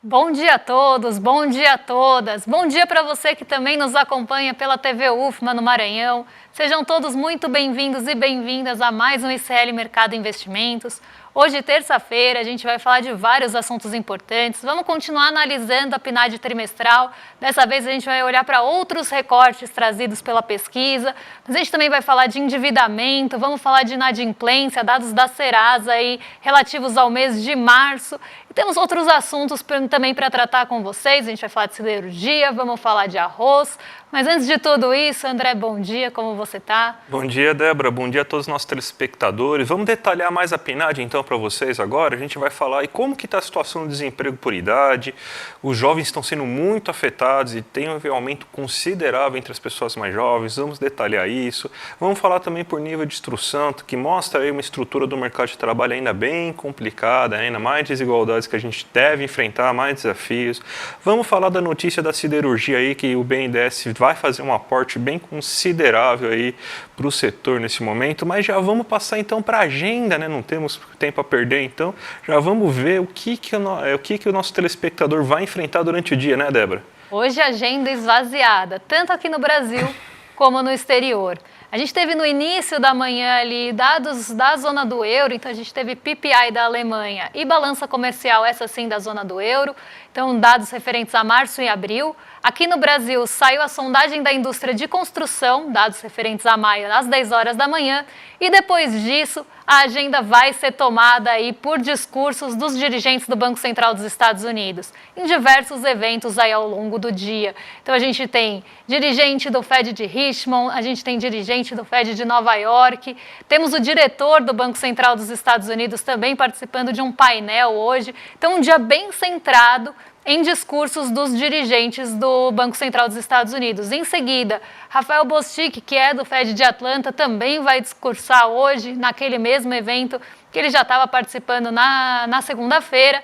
Bom dia a todos, bom dia a todas. Bom dia para você que também nos acompanha pela TV UFMA no Maranhão. Sejam todos muito bem-vindos e bem-vindas a mais um ICL Mercado Investimentos. Hoje, terça-feira, a gente vai falar de vários assuntos importantes. Vamos continuar analisando a PNAD trimestral. Dessa vez a gente vai olhar para outros recortes trazidos pela pesquisa. Mas a gente também vai falar de endividamento, vamos falar de inadimplência, dados da Serasa aí, relativos ao mês de março. E temos outros assuntos também para tratar com vocês. A gente vai falar de siderurgia, vamos falar de arroz. Mas antes de tudo isso, André, bom dia, como você está? Bom dia, Débora, bom dia a todos os nossos telespectadores. Vamos detalhar mais a PNAD então para vocês agora. A gente vai falar e como que está a situação do desemprego por idade. Os jovens estão sendo muito afetados e tem um aumento considerável entre as pessoas mais jovens. Vamos detalhar isso. Vamos falar também por nível de instrução, que mostra aí uma estrutura do mercado de trabalho ainda bem complicada, ainda mais desigualdades que a gente deve enfrentar, mais desafios. Vamos falar da notícia da siderurgia aí, que o BNDES vai fazer um aporte bem considerável aí para o setor nesse momento, mas já vamos passar então para a agenda, né? Não temos tempo a perder, então já vamos ver o que o nosso telespectador vai enfrentar durante o dia, né, Débora? Hoje agenda esvaziada, tanto aqui no Brasil como no exterior. A gente teve no início da manhã ali dados da zona do euro, então a gente teve PPI da Alemanha e balança comercial, essa sim da zona do euro, então dados referentes a março e abril. Aqui no Brasil saiu a sondagem da indústria de construção, dados referentes a maio às 10 horas da manhã, e depois disso a agenda vai ser tomada aí por discursos dos dirigentes do Banco Central dos Estados Unidos, em diversos eventos aí ao longo do dia. Então a gente tem dirigente do Fed de Richmond, a gente tem dirigente do Fed de Nova York, temos o diretor do Banco Central dos Estados Unidos também participando de um painel hoje. Então um dia bem centrado em discursos dos dirigentes do Banco Central dos Estados Unidos. Em seguida, Rafael Bostic, que é do Fed de Atlanta, também vai discursar hoje, naquele mesmo evento que ele já estava participando na segunda-feira.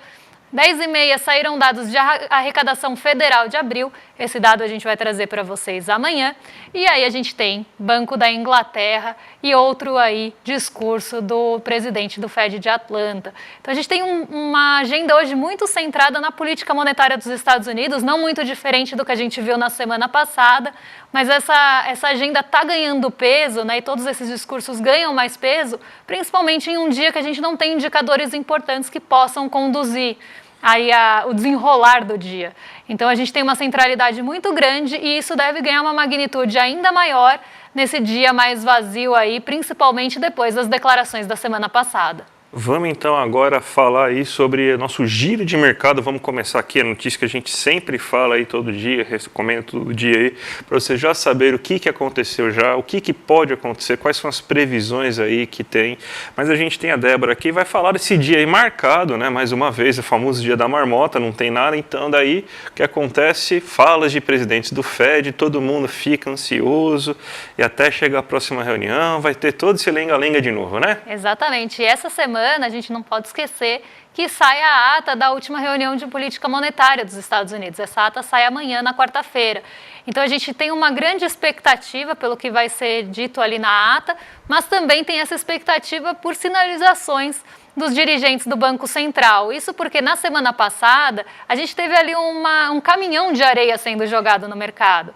10h30 saíram dados de arrecadação federal de abril, esse dado a gente vai trazer para vocês amanhã. E aí a gente tem Banco da Inglaterra e outro aí discurso do presidente do Fed de Atlanta. Então a gente tem uma agenda hoje muito centrada na política monetária dos Estados Unidos, não muito diferente do que a gente viu na semana passada, mas essa agenda está ganhando peso, né? E todos esses discursos ganham mais peso, principalmente em um dia que a gente não tem indicadores importantes que possam conduzir aí o desenrolar do dia. Então a gente tem uma centralidade muito grande e isso deve ganhar uma magnitude ainda maior nesse dia mais vazio aí, principalmente depois das declarações da semana passada. Vamos então agora falar aí sobre nosso giro de mercado. Vamos começar aqui a notícia que a gente sempre fala aí todo dia, recomendo todo dia aí, para você já saber o que aconteceu já, o que pode acontecer, quais são as previsões aí que tem. Mas a gente tem a Débora aqui, vai falar desse dia aí marcado, né? Mais uma vez, o famoso dia da marmota, não tem nada, então daí o que acontece? Falas de presidentes do Fed, todo mundo fica ansioso e até chegar a próxima reunião, vai ter todo esse lenga-lenga de novo, né? Exatamente, e essa semana a gente não pode esquecer que sai a ata da última reunião de política monetária dos Estados Unidos. Essa ata sai amanhã, na quarta-feira. Então a gente tem uma grande expectativa pelo que vai ser dito ali na ata, mas também tem essa expectativa por sinalizações dos dirigentes do Banco Central. Isso porque na semana passada a gente teve ali um caminhão de areia sendo jogado no mercado.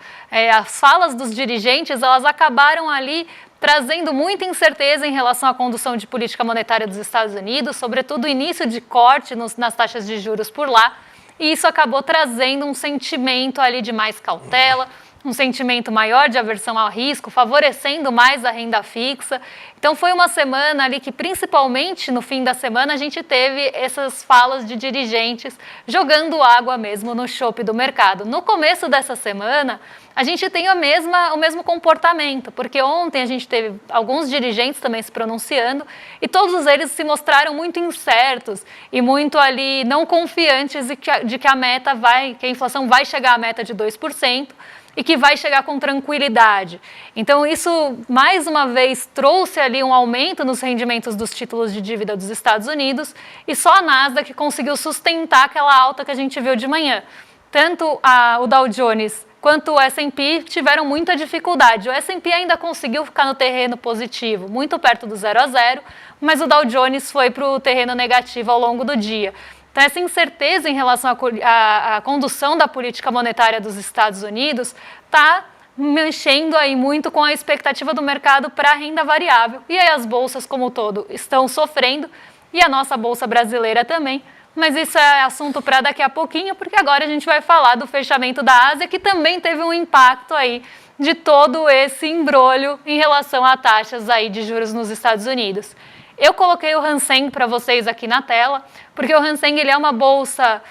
As falas dos dirigentes, elas acabaram ali trazendo muita incerteza em relação à condução de política monetária dos Estados Unidos, sobretudo o início de corte nas taxas de juros por lá, e isso acabou trazendo um sentimento ali de mais cautela, um sentimento maior de aversão ao risco, favorecendo mais a renda fixa. Então foi uma semana ali que, principalmente no fim da semana, a gente teve essas falas de dirigentes jogando água mesmo no chope do mercado. No começo dessa semana, a gente tem o mesmo comportamento, porque ontem a gente teve alguns dirigentes também se pronunciando e todos eles se mostraram muito incertos e muito ali não confiantes de que a inflação vai chegar à meta de 2%, e que vai chegar com tranquilidade. Então isso, mais uma vez, trouxe ali um aumento nos rendimentos dos títulos de dívida dos Estados Unidos e só a Nasdaq conseguiu sustentar aquela alta que a gente viu de manhã. Tanto o Dow Jones quanto o S&P tiveram muita dificuldade. O S&P ainda conseguiu ficar no terreno positivo, muito perto do 0 a 0, mas o Dow Jones foi para o terreno negativo ao longo do dia. Então, essa incerteza em relação à condução da política monetária dos Estados Unidos está mexendo aí muito com a expectativa do mercado para a renda variável. E aí as bolsas como um todo estão sofrendo, e a nossa bolsa brasileira também. Mas isso é assunto para daqui a pouquinho, porque agora a gente vai falar do fechamento da Ásia, que também teve um impacto aí de todo esse embrolho em relação a taxas aí de juros nos Estados Unidos. Eu coloquei o Hang Seng para vocês aqui na tela, porque o Hang Seng ele é uma bolsa,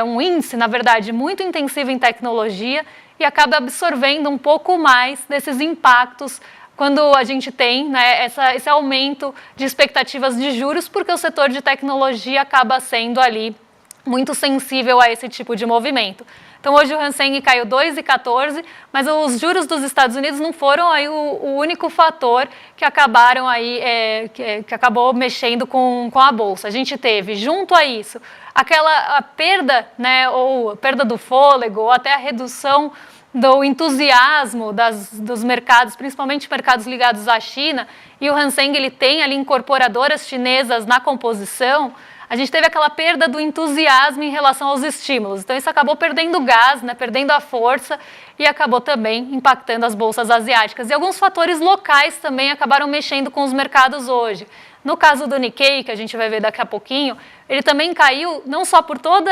um índice, na verdade, muito intensivo em tecnologia e acaba absorvendo um pouco mais desses impactos quando a gente tem, né, esse aumento de expectativas de juros, porque o setor de tecnologia acaba sendo ali muito sensível a esse tipo de movimento. Então, hoje o Hang Seng caiu 2,14, mas os juros dos Estados Unidos não foram aí o único fator que acabaram aí, que acabou mexendo com a bolsa. A gente teve, junto a isso, a perda, né, ou a perda do fôlego, ou até a redução do entusiasmo dos mercados, principalmente mercados ligados à China, e o Hang Seng ele tem ali incorporadoras chinesas na composição. A gente teve aquela perda do entusiasmo em relação aos estímulos. Então, isso acabou perdendo gás, né, perdendo a força e acabou também impactando as bolsas asiáticas. E alguns fatores locais também acabaram mexendo com os mercados hoje. No caso do Nikkei, que a gente vai ver daqui a pouquinho, ele também caiu não só por todo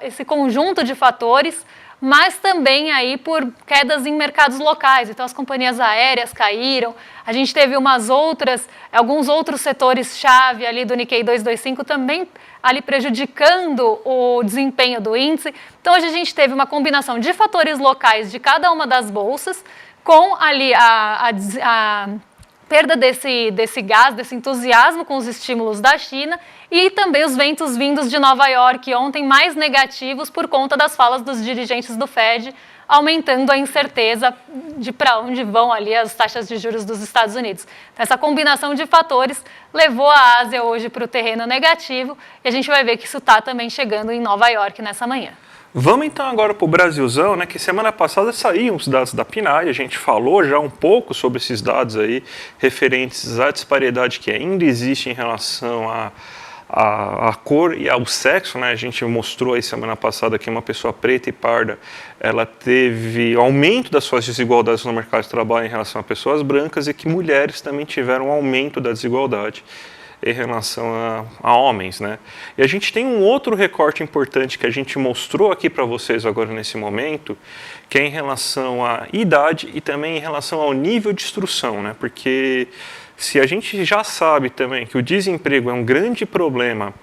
esse conjunto de fatores, mas também aí por quedas em mercados locais. Então, as companhias aéreas caíram, a gente teve alguns outros setores-chave ali do Nikkei 225 também ali prejudicando o desempenho do índice. Então, hoje a gente teve uma combinação de fatores locais de cada uma das bolsas, com ali a perda desse gás, desse entusiasmo com os estímulos da China, e também os ventos vindos de Nova York ontem mais negativos por conta das falas dos dirigentes do Fed, aumentando a incerteza de para onde vão ali as taxas de juros dos Estados Unidos. Então, essa combinação de fatores levou a Ásia hoje para o terreno negativo, e a gente vai ver que isso está também chegando em Nova York nessa manhã. Vamos então agora para o Brasilzão, né, que semana passada saíram os dados da PNAD, a gente falou já um pouco sobre esses dados aí, referentes à disparidade que ainda existe em relação à cor e ao sexo, né? A gente mostrou aí semana passada que uma pessoa preta e parda, ela teve aumento das suas desigualdades no mercado de trabalho em relação a pessoas brancas, e que mulheres também tiveram aumento da desigualdade em relação a homens, né? E a gente tem um outro recorte importante que a gente mostrou aqui para vocês agora nesse momento, que é em relação à idade e também em relação ao nível de instrução, né? Porque se a gente já sabe também que o desemprego é um grande problema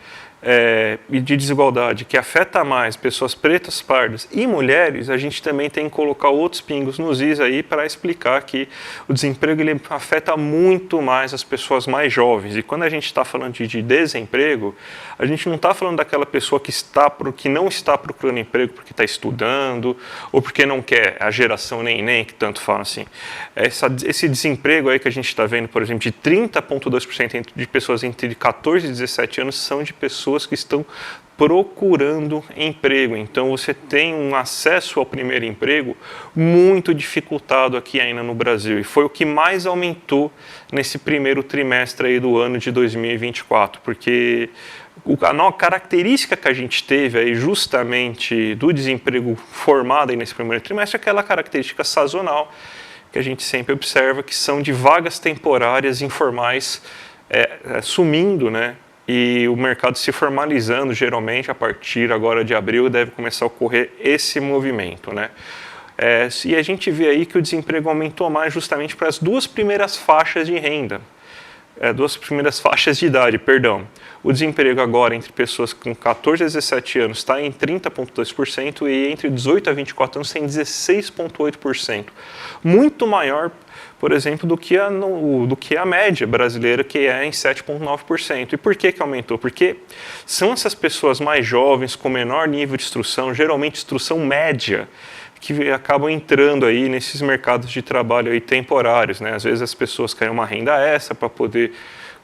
de desigualdade que afeta mais pessoas pretas, pardas e mulheres, a gente também tem que colocar outros pingos nos is aí para explicar que o desemprego ele afeta muito mais as pessoas mais jovens. E quando a gente está falando de desemprego, a gente não está falando daquela pessoa que não está procurando emprego porque está estudando ou porque não quer, a geração nem que tanto fala assim. Esse desemprego aí que a gente está vendo, por exemplo, de 30,2% de pessoas entre 14 e 17 anos são de pessoas que estão procurando emprego. Então, você tem um acesso ao primeiro emprego muito dificultado aqui ainda no Brasil. E foi o que mais aumentou nesse primeiro trimestre aí do ano de 2024, porque a característica que a gente teve aí justamente do desemprego formado aí nesse primeiro trimestre é aquela característica sazonal que a gente sempre observa, que são de vagas temporárias informais sumindo, né? E o mercado se formalizando, geralmente a partir agora de abril deve começar a ocorrer esse movimento, né? E a gente vê aí que o desemprego aumentou mais justamente para as duas primeiras faixas de renda, duas primeiras faixas de idade, perdão. O desemprego agora entre pessoas com 14 a 17 anos está em 30,2% e entre 18 a 24 anos tem 16,8%. Muito maior, por exemplo, do que a média brasileira, que é em 7,9%. E por que aumentou? Porque são essas pessoas mais jovens, com menor nível de instrução, geralmente instrução média, que acabam entrando aí nesses mercados de trabalho aí temporários, né? Às vezes as pessoas querem uma renda extra para poder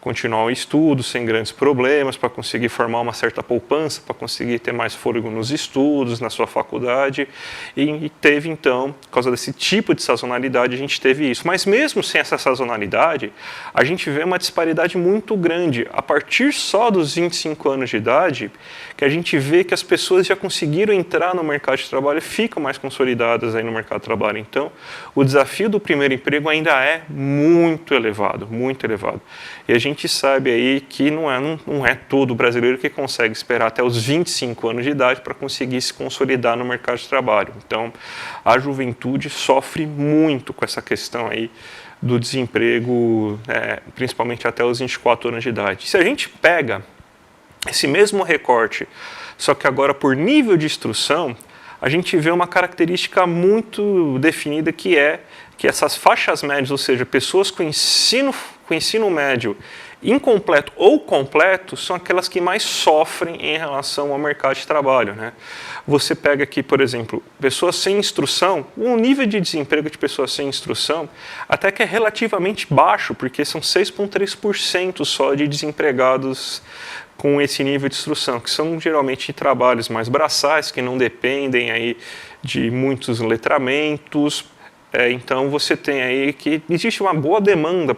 continuar o estudo sem grandes problemas, para conseguir formar uma certa poupança, para conseguir ter mais fôlego nos estudos, na sua faculdade. E teve, então, por causa desse tipo de sazonalidade, a gente teve isso. Mas mesmo sem essa sazonalidade, a gente vê uma disparidade muito grande. A partir só dos 25 anos de idade, que a gente vê que as pessoas já conseguiram entrar no mercado de trabalho e ficam mais consolidadas aí no mercado de trabalho. Então, o desafio do primeiro emprego ainda é muito elevado, muito elevado. E a gente sabe aí que não é todo brasileiro que consegue esperar até os 25 anos de idade para conseguir se consolidar no mercado de trabalho. Então, a juventude sofre muito com essa questão aí do desemprego, principalmente até os 24 anos de idade. Se a gente pega esse mesmo recorte, só que agora por nível de instrução, a gente vê uma característica muito definida que é que essas faixas médias, ou seja, pessoas com ensino médio incompleto ou completo, são aquelas que mais sofrem em relação ao mercado de trabalho, né? Você pega aqui, por exemplo, pessoas sem instrução, o nível de desemprego de pessoas sem instrução até que é relativamente baixo, porque são 6,3% só de desempregados com esse nível de instrução, que são geralmente trabalhos mais braçais, que não dependem aí de muitos letramentos. Então você tem aí que existe uma boa demanda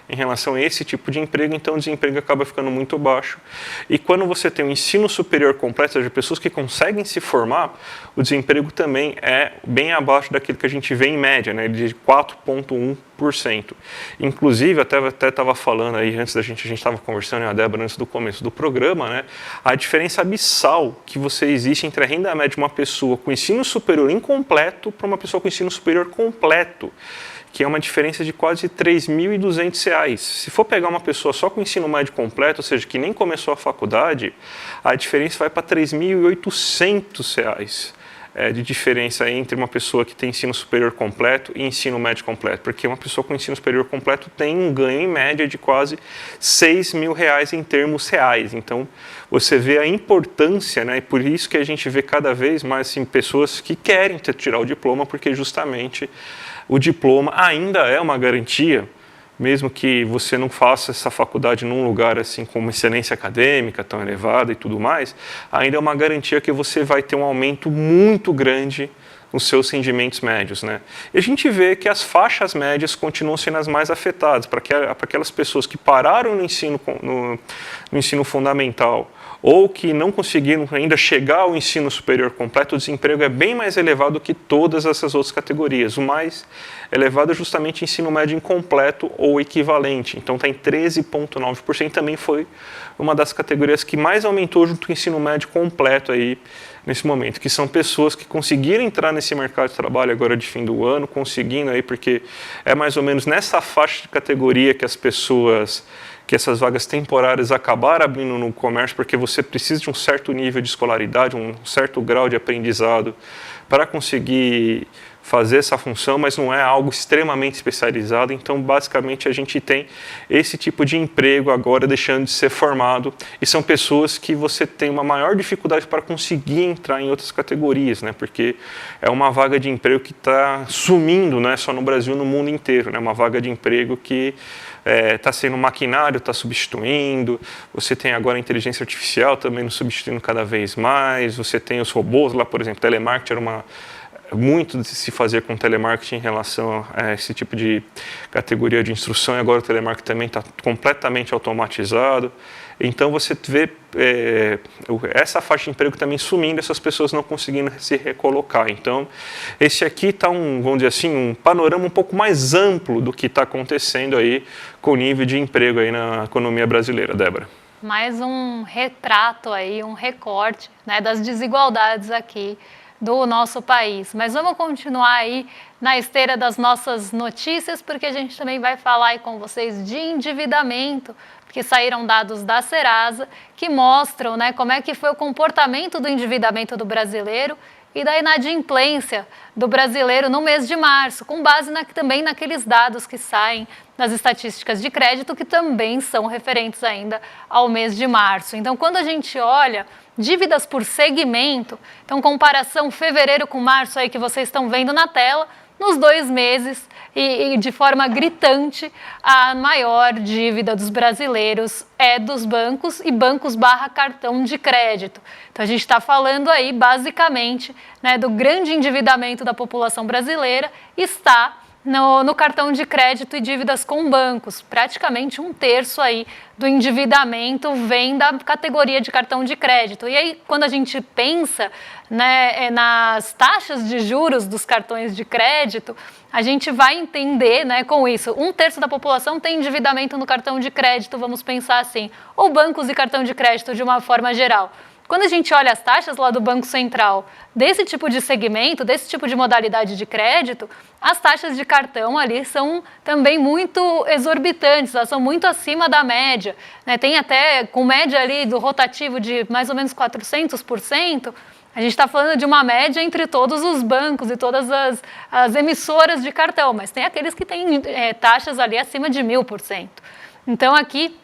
em relação a esse tipo de emprego, então o desemprego acaba ficando muito baixo. E quando você tem um ensino superior completo, ou seja, pessoas que conseguem se formar, o desemprego também é bem abaixo daquilo que a gente vê em média, né, de 4,1%. Inclusive, até estava falando aí, antes a gente estava conversando, a Débora, antes do começo do programa, né, a diferença abissal que existe entre a renda média de uma pessoa com ensino superior incompleto para uma pessoa com ensino superior completo, que é uma diferença de quase R$ 3.200. Se for pegar uma pessoa só com ensino médio completo, ou seja, que nem começou a faculdade, a diferença vai para R$ 3.800 de diferença entre uma pessoa que tem ensino superior completo e ensino médio completo, porque uma pessoa com ensino superior completo tem um ganho em média de quase R$ 6.000 em termos reais. Então, você vê a importância, né, e por isso que a gente vê cada vez mais assim, pessoas que querem tirar o diploma, porque justamente o diploma ainda é uma garantia, mesmo que você não faça essa faculdade num lugar assim com uma excelência acadêmica tão elevada e tudo mais, ainda é uma garantia que você vai ter um aumento muito grande nos seus rendimentos médios, né? E a gente vê que as faixas médias continuam sendo as mais afetadas, para aquelas pessoas que pararam no ensino fundamental ou que não conseguiram ainda chegar ao ensino superior completo, o desemprego é bem mais elevado que todas essas outras categorias. O mais elevado é justamente o ensino médio incompleto ou equivalente. Então está em 13,9%, também foi uma das categorias que mais aumentou junto com o ensino médio completo aí nesse momento, que são pessoas que conseguiram entrar nesse mercado de trabalho agora de fim do ano, conseguindo aí, porque é mais ou menos nessa faixa de categoria que essas vagas temporárias acabaram abrindo no comércio, porque você precisa de um certo nível de escolaridade, um certo grau de aprendizado para conseguir fazer essa função, mas não é algo extremamente especializado. Então, basicamente, a gente tem esse tipo de emprego agora deixando de ser formado, e são pessoas que você tem uma maior dificuldade para conseguir entrar em outras categorias, né? Porque é uma vaga de emprego que está sumindo, não é só no Brasil, no mundo inteiro, né? Uma vaga de emprego que está sendo maquinário, está substituindo, você tem agora a inteligência artificial também nos substituindo cada vez mais, você tem os robôs lá, por exemplo, telemarketing era muito de se fazer com telemarketing em relação a esse tipo de categoria de instrução, e agora o telemarketing também está completamente automatizado. Então você vê essa faixa de emprego também sumindo, essas pessoas não conseguindo se recolocar. Então esse aqui está vamos dizer assim, um panorama um pouco mais amplo do que está acontecendo aí com o nível de emprego aí na economia brasileira, Débora. Mais um retrato aí, um recorte, né, das desigualdades aqui do nosso país. Mas vamos continuar aí na esteira das nossas notícias, porque a gente também vai falar aí com vocês de endividamento, porque saíram dados da Serasa que mostram, né, como é que foi o comportamento do endividamento do brasileiro e da inadimplência do brasileiro no mês de março, com base também naqueles dados que saem das estatísticas de crédito, que também são referentes ainda ao mês de março. Então, quando a gente olha dívidas por segmento, então comparação fevereiro com março aí que vocês estão vendo na tela, nos 2 meses e de forma gritante, a maior dívida dos brasileiros é dos bancos e bancos/cartão de crédito. Então a gente está falando aí basicamente, né, do grande endividamento da população brasileira está no cartão de crédito e dívidas com bancos. Praticamente 1/3 aí do endividamento vem da categoria de cartão de crédito. E aí, quando a gente pensa, né, nas taxas de juros dos cartões de crédito, a gente vai entender, né, com isso, 1/3 da população tem endividamento no cartão de crédito, vamos pensar assim, ou bancos e cartão de crédito de uma forma geral. Quando a gente olha as taxas lá do Banco Central desse tipo de segmento, desse tipo de modalidade de crédito, as taxas de cartão ali são também muito exorbitantes, elas são muito acima da média, né? Tem até com média ali do rotativo de mais ou menos 400%, a gente está falando de uma média entre todos os bancos e todas as emissoras de cartão, mas tem aqueles que têm taxas ali acima de 1000%. Então aqui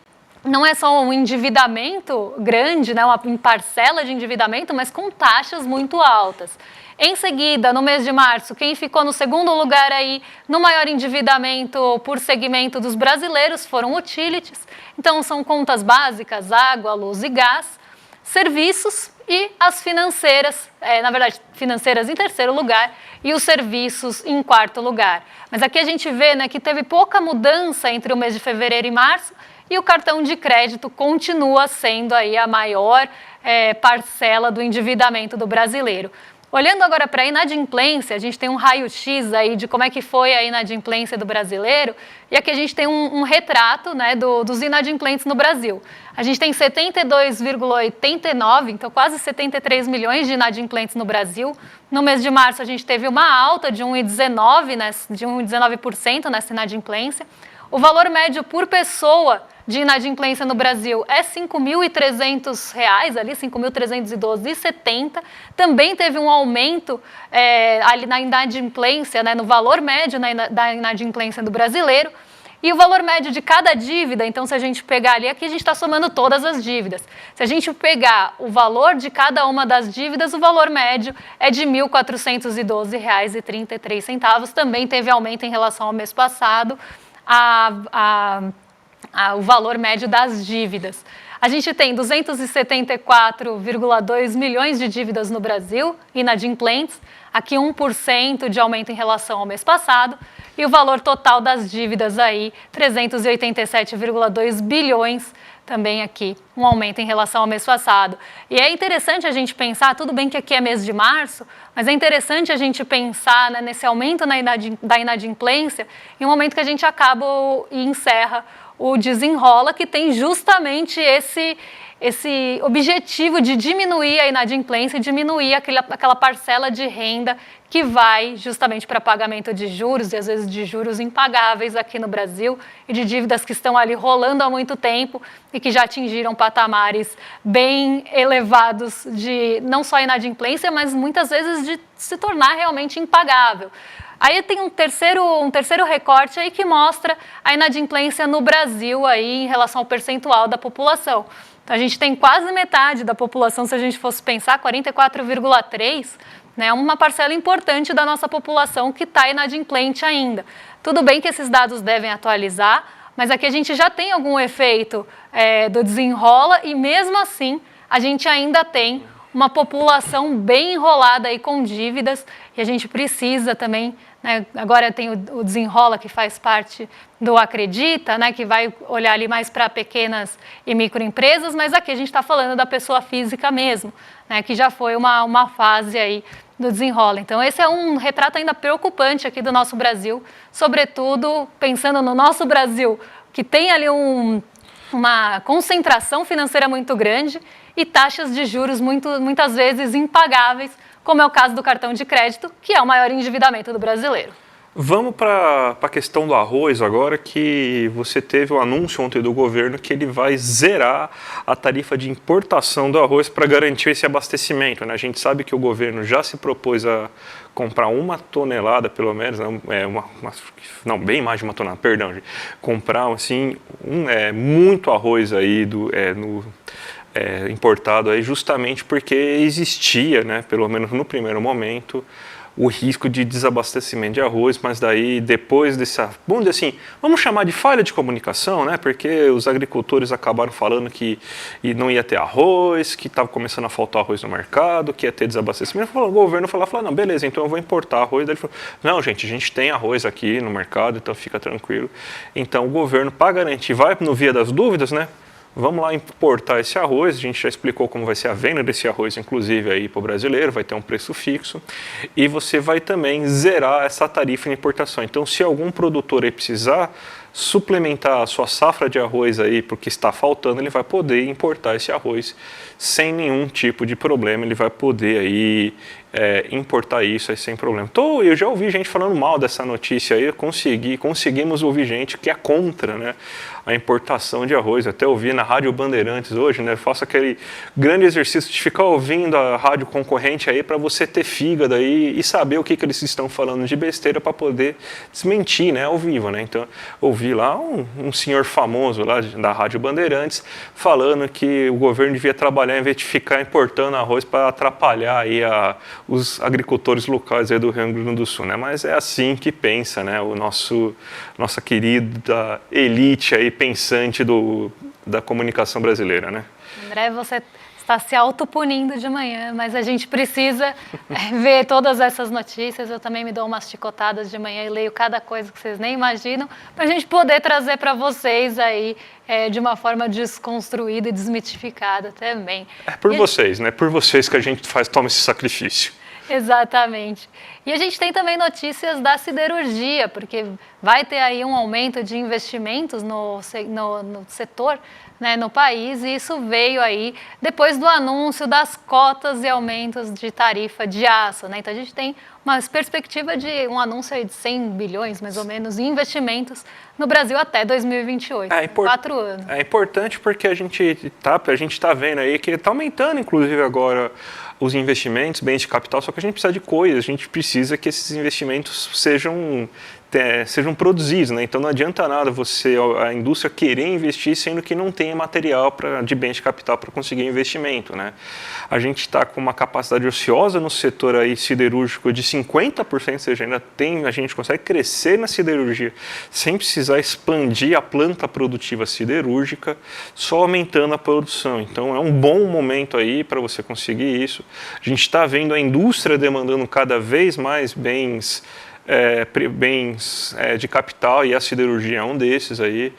não é só um endividamento grande, né, uma parcela de endividamento, mas com taxas muito altas. Em seguida, no mês de março, quem ficou no segundo lugar aí no maior endividamento por segmento dos brasileiros foram utilities. Então, são contas básicas, água, luz e gás, serviços e as financeiras, na verdade, financeiras em terceiro lugar e os serviços em quarto lugar. Mas aqui a gente vê, né, que teve pouca mudança entre o mês de fevereiro e março, e o cartão de crédito continua sendo aí a maior parcela do endividamento do brasileiro. Olhando agora para a inadimplência, a gente tem um raio-x aí de como é que foi a inadimplência do brasileiro, e aqui a gente tem um retrato, né, dos inadimplentes no Brasil. A gente tem 72,89, então quase 73 milhões de inadimplentes no Brasil. No mês de março a gente teve uma alta de 1,19%, né, de 1,19% nessa inadimplência. O valor médio por pessoa de inadimplência no Brasil é R$ 5.300, ali R$ 5.312,70. Também teve um aumento ali na inadimplência, né, no valor médio da inadimplência do brasileiro. E o valor médio de cada dívida, então se a gente pegar ali, aqui a gente está somando todas as dívidas. Se a gente pegar o valor de cada uma das dívidas, o valor médio é de R$ 1.412,33. Também teve aumento em relação ao mês passado. O valor médio das dívidas. A gente tem 274,2 milhões de dívidas no Brasil, inadimplentes, aqui 1% de aumento em relação ao mês passado, e o valor total das dívidas aí, 387,2 bilhões, também aqui um aumento em relação ao mês passado. E é interessante a gente pensar, tudo bem que aqui é mês de março, mas é interessante a gente pensar, né, nesse aumento da inadimplência em um momento que a gente acaba e encerra o Desenrola, que tem justamente esse objetivo de diminuir a inadimplência e diminuir aquela parcela de renda que vai justamente para pagamento de juros, e às vezes de juros impagáveis aqui no Brasil, e de dívidas que estão ali rolando há muito tempo e que já atingiram patamares bem elevados de não só inadimplência, mas muitas vezes de se tornar realmente impagável. Aí tem um terceiro recorte aí que mostra a inadimplência no Brasil aí em relação ao percentual da população. Então a gente tem quase metade da população, se a gente fosse pensar, 44,3%, né, uma parcela importante da nossa população que está inadimplente ainda. Tudo bem que esses dados devem atualizar, mas aqui a gente já tem algum efeito do Desenrola e mesmo assim a gente ainda tem uma população bem enrolada aí com dívidas e a gente precisa também, né, agora tem o Desenrola que faz parte do Acredita, né, que vai olhar ali mais para pequenas e microempresas, mas aqui a gente está falando da pessoa física mesmo, né, que já foi uma fase aí do Desenrola. Então esse é um retrato ainda preocupante aqui do nosso Brasil, sobretudo pensando no nosso Brasil, que tem ali uma concentração financeira muito grande e taxas de juros muitas vezes impagáveis, como é o caso do cartão de crédito, que é o maior endividamento do brasileiro. Vamos para a questão do arroz agora, que você teve o anúncio ontem do governo que ele vai zerar a tarifa de importação do arroz para garantir esse abastecimento, né? A gente sabe que o governo já se propôs a comprar 1 tonelada, pelo menos, não, bem mais de 1 tonelada, perdão, gente, comprar assim, muito arroz aí importado aí justamente porque existia, né, pelo menos no primeiro momento, o risco de desabastecimento de arroz, mas daí depois dessa, vamos dizer assim, vamos chamar de falha de comunicação, né? Porque os agricultores acabaram falando que não ia ter arroz, que estava começando a faltar arroz no mercado, que ia ter desabastecimento. O governo falou, não, beleza, então eu vou importar arroz. Daí ele falou, não, gente, a gente tem arroz aqui no mercado, então fica tranquilo. Então o governo, para garantir, vai no via das dúvidas, né? Vamos lá importar esse arroz, a gente já explicou como vai ser a venda desse arroz, inclusive aí para o brasileiro, vai ter um preço fixo e você vai também zerar essa tarifa de importação. Então, se algum produtor aí precisar suplementar a sua safra de arroz aí porque está faltando, ele vai poder importar esse arroz sem nenhum tipo de problema, ele vai poder aí importar isso aí sem problema. Então, eu já ouvi gente falando mal dessa notícia aí, conseguimos ouvir gente que é contra, né, a importação de arroz. Até ouvi na Rádio Bandeirantes hoje, né, faço aquele grande exercício de ficar ouvindo a rádio concorrente aí para você ter fígado aí e saber o que eles estão falando de besteira para poder desmentir, né, ao vivo, né. Então, ouvi lá um senhor famoso lá da Rádio Bandeirantes falando que o governo devia trabalhar em vez de ficar importando arroz para atrapalhar aí os agricultores locais aí do Rio Grande do Sul, né? Mas é assim que pensa, né? Nossa querida elite aí pensante da comunicação brasileira, né? André, você está se autopunindo de manhã, mas a gente precisa ver todas essas notícias. Eu também me dou umas chicotadas de manhã e leio cada coisa que vocês nem imaginam, para a gente poder trazer para vocês aí de uma forma desconstruída e desmitificada também. É por vocês, né? Por vocês que a gente toma esse sacrifício. Exatamente. E a gente tem também notícias da siderurgia, porque vai ter aí um aumento de investimentos no setor, né, no país, e isso veio aí depois do anúncio das cotas e aumentos de tarifa de aço, né? Então a gente tem uma perspectiva de um anúncio aí de 100 bilhões, mais ou menos, em investimentos no Brasil até 2028, 4 anos. É importante porque a gente tá vendo aí que está aumentando, inclusive agora, os investimentos, bens de capital, só que a gente precisa de coisas, a gente precisa que esses investimentos sejam produzidos, né? Então não adianta nada a indústria querer investir sendo que não tem material de bens de capital para conseguir investimento, né? A gente está com uma capacidade ociosa no setor aí siderúrgico de 50%, ou seja, a gente consegue crescer na siderurgia sem precisar expandir a planta produtiva siderúrgica, só aumentando a produção. Então é um bom momento aí para você conseguir isso. A gente está vendo a indústria demandando cada vez mais bens de capital, e a siderurgia é um desses aí.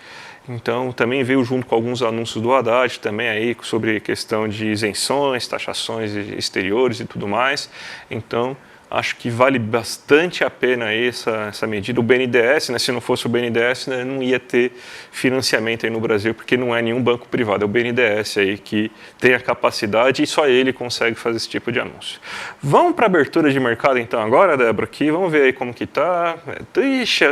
Então também veio junto com alguns anúncios do Haddad também aí sobre questão de isenções, taxações exteriores e tudo mais. Então acho que vale bastante a pena aí essa medida. O BNDES, né, se não fosse o BNDES, né, não ia ter financiamento aí no Brasil, porque não é nenhum banco privado, é o BNDES aí que tem a capacidade e só ele consegue fazer esse tipo de anúncio. Vamos para a abertura de mercado então agora, Débora, aqui, vamos ver aí como que tá. Ixi,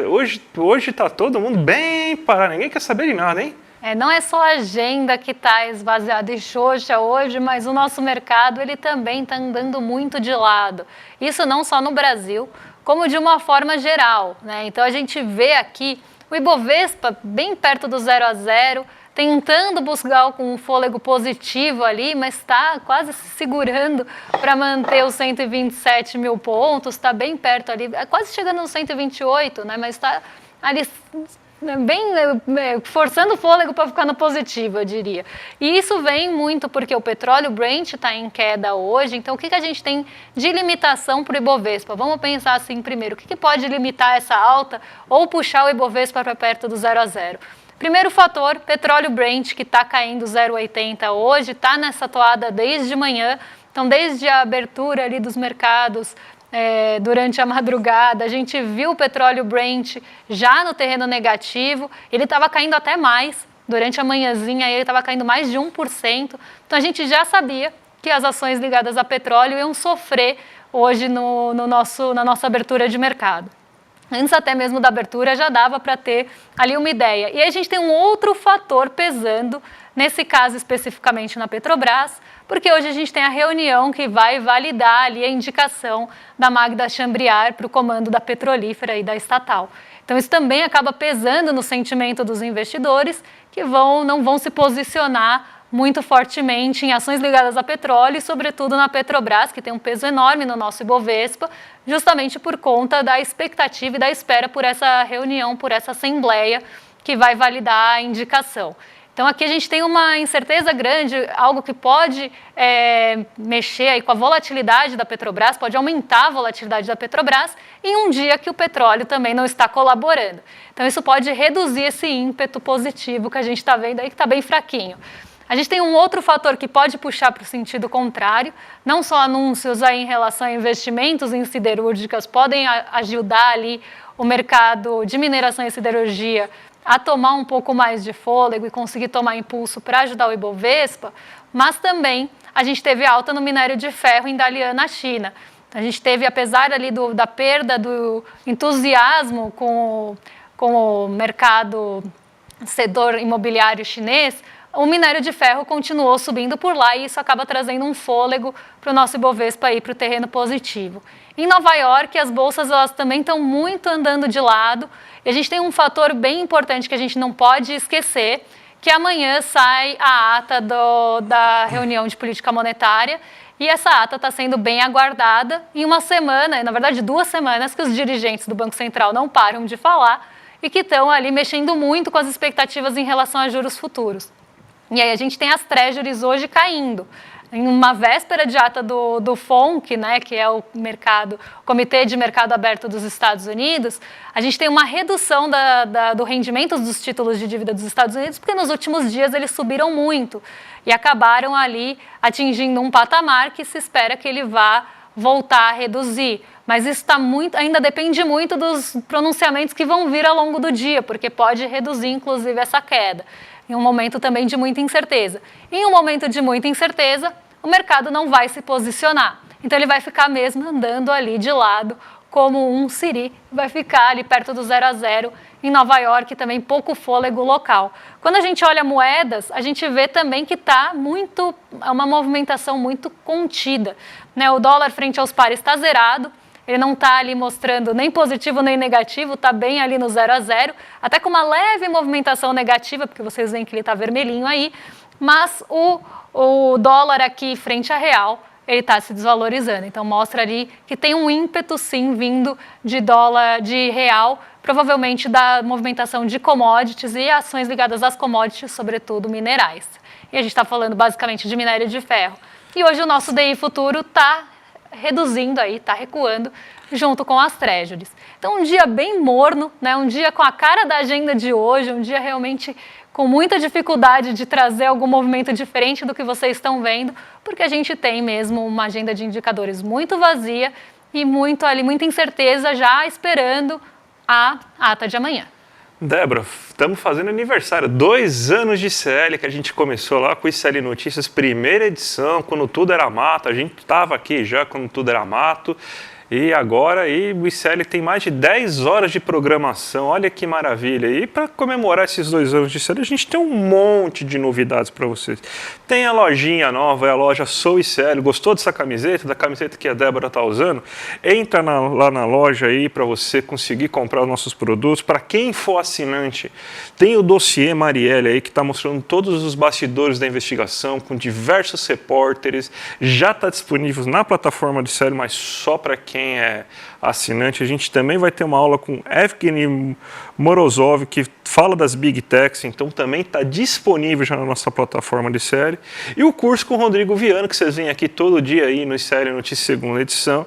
hoje tá todo mundo bem parado, ninguém quer saber de nada, hein? Não é só a agenda que está esvaziada e xoxa hoje, mas o nosso mercado ele também está andando muito de lado. Isso não só no Brasil, como de uma forma geral, né? Então a gente vê aqui o Ibovespa bem perto do 0 a 0, tentando buscar um fôlego positivo ali, mas está quase se segurando para manter os 127 mil pontos, está bem perto ali, quase chegando nos 128, né? Mas está ali bem forçando o fôlego para ficar no positivo, eu diria. E isso vem muito porque o petróleo Brent está em queda hoje. Então, o que a gente tem de limitação para o Ibovespa? Vamos pensar assim primeiro, o que pode limitar essa alta ou puxar o Ibovespa para perto do 0 a 0? Primeiro fator, petróleo Brent, que está caindo 0,80 hoje, está nessa toada desde manhã. Então, desde a abertura ali dos mercados, durante a madrugada, a gente viu o petróleo Brent já no terreno negativo, ele estava caindo até mais, durante a manhãzinha ele estava caindo mais de 1%, então a gente já sabia que as ações ligadas a petróleo iam sofrer hoje na nossa abertura de mercado. Antes até mesmo da abertura já dava para ter ali uma ideia. E a gente tem um outro fator pesando, nesse caso especificamente na Petrobras, porque hoje a gente tem a reunião que vai validar ali a indicação da Magda Chambriard para o comando da petrolífera e da estatal. Então isso também acaba pesando no sentimento dos investidores que não vão se posicionar muito fortemente em ações ligadas a petróleo e, sobretudo, na Petrobras, que tem um peso enorme no nosso Ibovespa, justamente por conta da expectativa e da espera por essa reunião, por essa assembleia que vai validar a indicação. Então, aqui a gente tem uma incerteza grande, algo que pode mexer aí com a volatilidade da Petrobras, pode aumentar a volatilidade da Petrobras em um dia que o petróleo também não está colaborando. Então, isso pode reduzir esse ímpeto positivo que a gente está vendo aí, que está bem fraquinho. A gente tem um outro fator que pode puxar para o sentido contrário, não só anúncios aí em relação a investimentos em siderúrgicas podem ajudar ali o mercado de mineração e siderurgia a tomar um pouco mais de fôlego e conseguir tomar impulso para ajudar o Ibovespa, mas também a gente teve alta no minério de ferro em Dalian, na China. A gente teve, apesar ali da perda do entusiasmo com o mercado setor imobiliário chinês, o minério de ferro continuou subindo por lá e isso acaba trazendo um fôlego para o nosso Ibovespa aí para o terreno positivo. Em Nova York, as bolsas elas também estão muito andando de lado e a gente tem um fator bem importante que a gente não pode esquecer, que amanhã sai a ata da reunião de política monetária e essa ata está sendo bem aguardada em uma semana, na verdade 2 semanas, que os dirigentes do Banco Central não param de falar e que estão ali mexendo muito com as expectativas em relação a juros futuros. E aí a gente tem as treasuries hoje caindo. Em uma véspera de ata do FONC, né, que é o Comitê de Mercado Aberto dos Estados Unidos, a gente tem uma redução do rendimento dos títulos de dívida dos Estados Unidos, porque nos últimos dias eles subiram muito e acabaram ali atingindo um patamar que se espera que ele vá voltar a reduzir. Mas isso ainda depende muito dos pronunciamentos que vão vir ao longo do dia, porque pode reduzir, inclusive, essa queda. Em um momento também de muita incerteza. Em um momento de muita incerteza, o mercado não vai se posicionar. Então, ele vai ficar mesmo andando ali de lado, como um siri, vai ficar ali perto do 0 a 0 em Nova York, também pouco fôlego local. Quando a gente olha moedas, a gente vê também que é uma movimentação muito contida, né? O dólar frente aos pares está zerado, ele não está ali mostrando nem positivo nem negativo, está bem ali no 0 a 0, até com uma leve movimentação negativa, porque vocês veem que ele está vermelhinho aí, mas o dólar aqui frente a real, ele está se desvalorizando. Então mostra ali que tem um ímpeto sim vindo de dólar, de real, provavelmente da movimentação de commodities e ações ligadas às commodities, sobretudo minerais. E a gente está falando basicamente de minério de ferro. E hoje o nosso DI futuro está reduzindo aí, está recuando junto com as treasuries. Então um dia bem morno, né? Um dia com a cara da agenda de hoje, um dia realmente com muita dificuldade de trazer algum movimento diferente do que vocês estão vendo, porque a gente tem mesmo uma agenda de indicadores muito vazia e muita incerteza já esperando a ata de amanhã. Débora, estamos fazendo aniversário, 2 anos de ICL, que a gente começou lá com o ICL Notícias, primeira edição, quando tudo era mato, a gente estava aqui já quando tudo era mato, e agora o ICL tem mais de 10 horas de programação, olha que maravilha. E para comemorar esses 2 anos de ICL, a gente tem um monte de novidades para vocês. Tem a lojinha nova, é a loja Sou ICL. Gostou dessa camiseta, da camiseta que a Débora está usando? Entra lá na loja aí para você conseguir comprar os nossos produtos. Para quem for assinante, tem o dossiê Marielle aí que está mostrando todos os bastidores da investigação com diversos repórteres. Já está disponível na plataforma do ICL, mas só para quem é assinante. A gente também vai ter uma aula com Evgeny Morozov, que fala das Big Techs, então também está disponível já na nossa plataforma de ICL. E o curso com o Rodrigo Viana, que vocês veem aqui todo dia aí no ICL Notícias segunda edição.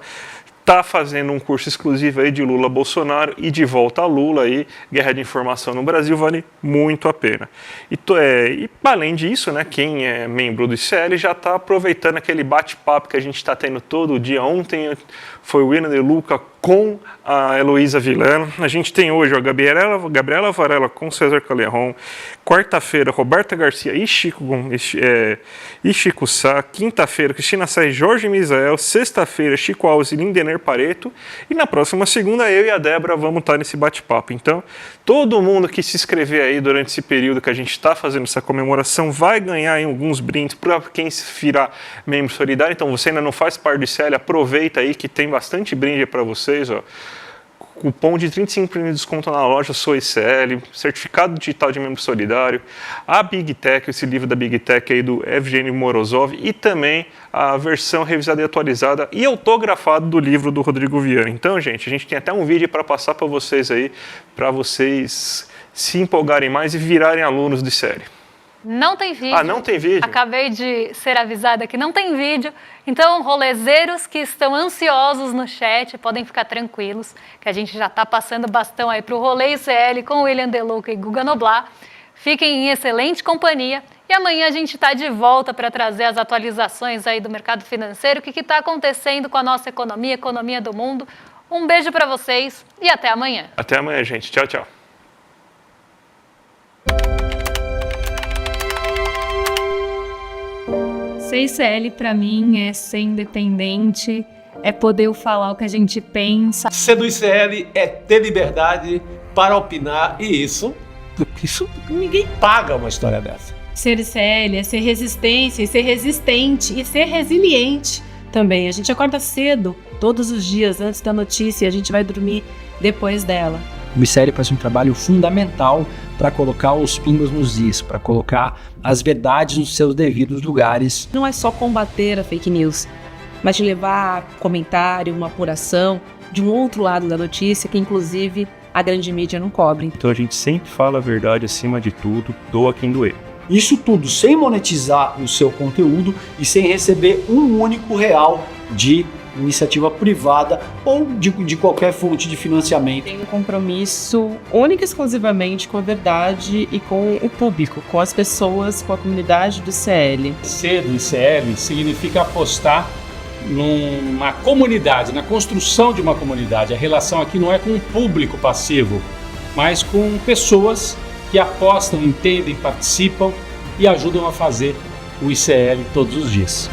Está fazendo um curso exclusivo aí de Lula Bolsonaro e de volta a Lula aí, guerra de informação no Brasil, vale muito a pena. E além disso, né, quem é membro do ICL já está aproveitando aquele bate-papo que a gente está tendo todo dia. Ontem foi o William De Luca com a Heloísa Vilano. A gente tem hoje a Gabriela Varela com César Calerron. Quarta-feira, Roberta Garcia e Chico Sá. Quinta-feira, Cristina Sá e Jorge Misael. Sexta-feira, Chico Alves e Lindener Pareto. E na próxima segunda, eu e a Débora vamos estar nesse bate-papo. Então, todo mundo que se inscrever aí durante esse período que a gente está fazendo essa comemoração vai ganhar aí alguns brindes para quem se virar membro solidário. Então, você ainda não faz parte do ICL, aproveita aí que tem bastante brinde para vocês, ó. cupom de 35% de desconto na loja Sou ICL, certificado digital de membro solidário, a Big Tech, esse livro da Big Tech aí do Evgeny Morozov, e também a versão revisada e atualizada e autografada do livro do Rodrigo Viana. Então, gente, a gente tem até um vídeo para passar para vocês aí, para vocês se empolgarem mais e virarem alunos de ICL. Não tem vídeo. Ah, não tem vídeo? Acabei de ser avisada que não tem vídeo. Então, rolezeiros que estão ansiosos no chat, podem ficar tranquilos, que a gente já está passando bastão aí para o Rolê ICL com o William Deluca e Guga Noblar. Fiquem em excelente companhia. E amanhã a gente está de volta para trazer as atualizações aí do mercado financeiro, o que está acontecendo com a nossa economia, economia do mundo. Um beijo para vocês e até amanhã. Até amanhã, gente. Tchau, tchau. Ser ICL para mim é ser independente, é poder falar o que a gente pensa. Ser do ICL é ter liberdade para opinar e isso ninguém paga uma história dessa. Ser ICL é ser resistência, e ser resistente e ser resiliente também. A gente acorda cedo, todos os dias, antes da notícia, e a gente vai dormir depois dela. O ICL faz um trabalho fundamental para colocar os pingos nos is, para colocar as verdades nos seus devidos lugares. Não é só combater a fake news, mas de levar comentário, uma apuração de um outro lado da notícia que, inclusive, a grande mídia não cobre. Então a gente sempre fala a verdade acima de tudo, doa quem doer. Isso tudo sem monetizar o seu conteúdo e sem receber um único real de iniciativa privada ou de qualquer fonte de financiamento. Tem um compromisso único e exclusivamente com a verdade e com o público, com as pessoas, com a comunidade do ICL. Ser do ICL significa apostar numa comunidade, na construção de uma comunidade. A relação aqui não é com um público passivo, mas com pessoas que apostam, entendem, participam e ajudam a fazer o ICL todos os dias.